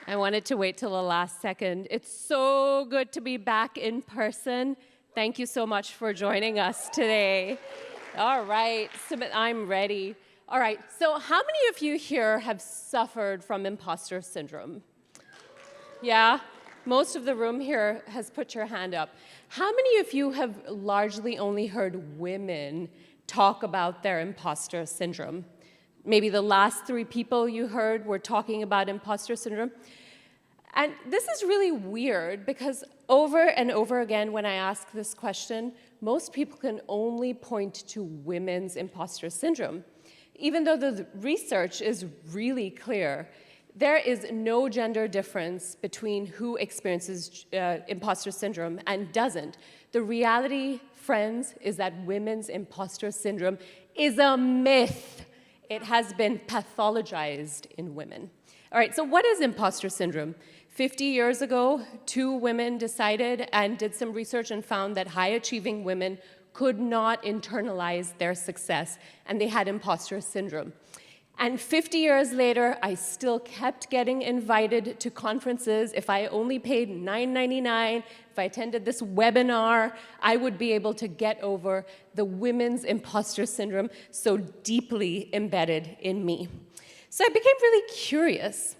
I wanted to wait till the last second. It's so good to be back in person. Thank you so much for joining us today. All right, I'm ready. All right, so how many of you here have suffered from imposter syndrome? Yeah? Most of the room here has put your hand up. How many of you have largely only heard women talk about their imposter syndrome? Maybe the last 3 people you heard were talking about imposter syndrome. And this is really weird because over and over again when I ask this question, most people can only point to women's imposter syndrome. Even though the research is really clear, there is no gender difference between who experiences imposter syndrome and doesn't. The reality, friends, is that women's imposter syndrome is a myth. It has been pathologized in women. All right, so what is imposter syndrome? 50 years ago, 2 women decided and did some research and found that high-achieving women could not internalize their success, and they had imposter syndrome. And 50 years later, I still kept getting invited to conferences. If I only paid $9.99, if I attended this webinar, I would be able to get over the women's imposter syndrome so deeply embedded in me. So I became really curious.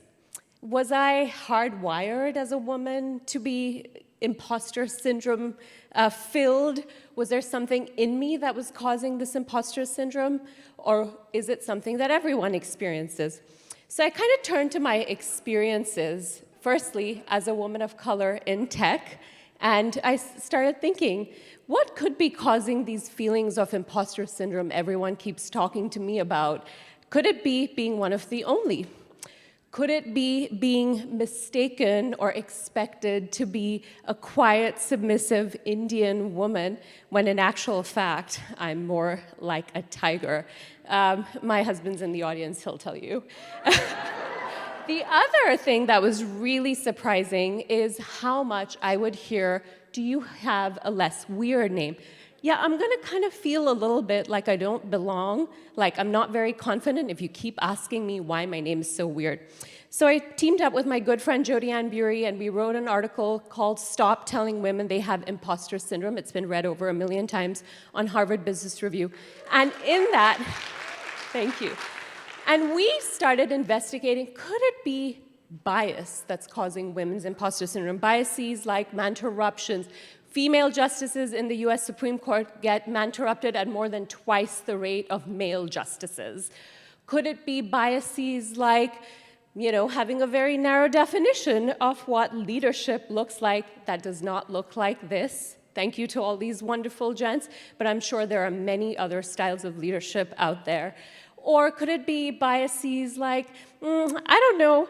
Was I hardwired as a woman to be imposter syndrome filled? Was there something in me that was causing this imposter syndrome? Or is it something that everyone experiences? So I kind of turned to my experiences, firstly, as a woman of color in tech, and I started thinking, what could be causing these feelings of imposter syndrome everyone keeps talking to me about? Could it be being one of the only? Could it be being mistaken or expected to be a quiet, submissive Indian woman when in actual fact, I'm more like a tiger? My husband's in the audience, he'll tell you. The other thing that was really surprising is how much I would hear, do you have a less weird name? Yeah, I'm gonna kind of feel a little bit like I don't belong, like I'm not very confident if you keep asking me why my name is so weird. So I teamed up with my good friend Jodi Ann Bury, and we wrote an article called Stop Telling Women They Have Imposter Syndrome. It's been read over 1 million times on Harvard Business Review. And in that, thank you. And we started investigating, could it be bias that's causing women's imposter syndrome? Biases like manterruptions. Female justices in the US Supreme Court get manterrupted at more than twice the rate of male justices. Could it be biases like, having a very narrow definition of what leadership looks like that does not look like this? Thank you to all these wonderful gents, but I'm sure there are many other styles of leadership out there. Or could it be biases like, I don't know,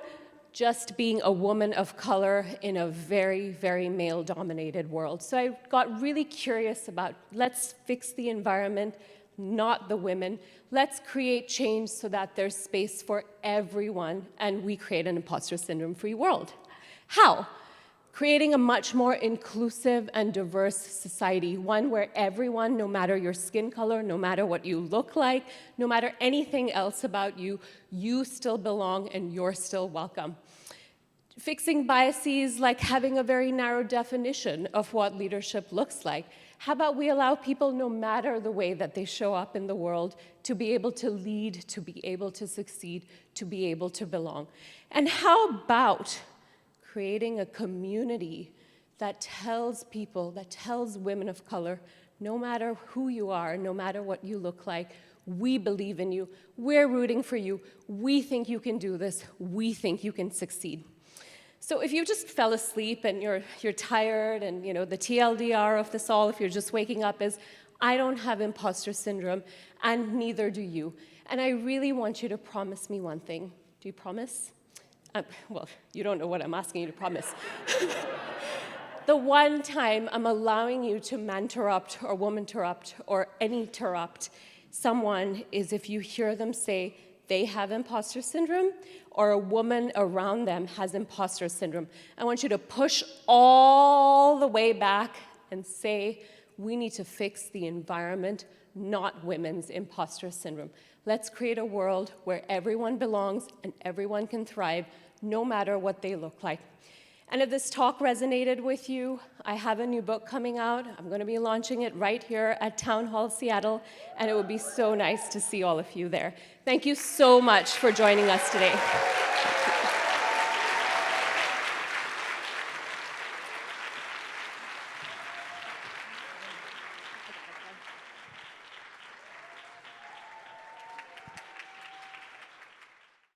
just being a woman of color in a very, very male-dominated world? So I got really curious about, let's fix the environment, not the women. Let's create change so that there's space for everyone, and we create an imposter syndrome-free world. How? Creating a much more inclusive and diverse society, one where everyone, no matter your skin color, no matter what you look like, no matter anything else about you, you still belong and you're still welcome. Fixing biases like having a very narrow definition of what leadership looks like. How about we allow people, no matter the way that they show up in the world, to be able to lead, to be able to succeed, to be able to belong? And how about creating a community that tells people, that tells women of color, no matter who you are, no matter what you look like, we believe in you, we're rooting for you, we think you can do this, we think you can succeed. So if you just fell asleep and you're tired and the TLDR of this all, if you're just waking up, is I don't have imposter syndrome and neither do you. And I really want you to promise me one thing. Do you promise? Well, you don't know what I'm asking you to promise. The one time I'm allowing you to man-terrupt or woman-terrupt or any-terrupt someone is if you hear them say they have imposter syndrome or a woman around them has imposter syndrome. I want you to push all the way back and say, we need to fix the environment, not women's imposter syndrome. Let's create a world where everyone belongs and everyone can thrive, no matter what they look like. And if this talk resonated with you, I have a new book coming out. I'm going to be launching it right here at Town Hall Seattle, and it would be so nice to see all of you there. Thank you so much for joining us today.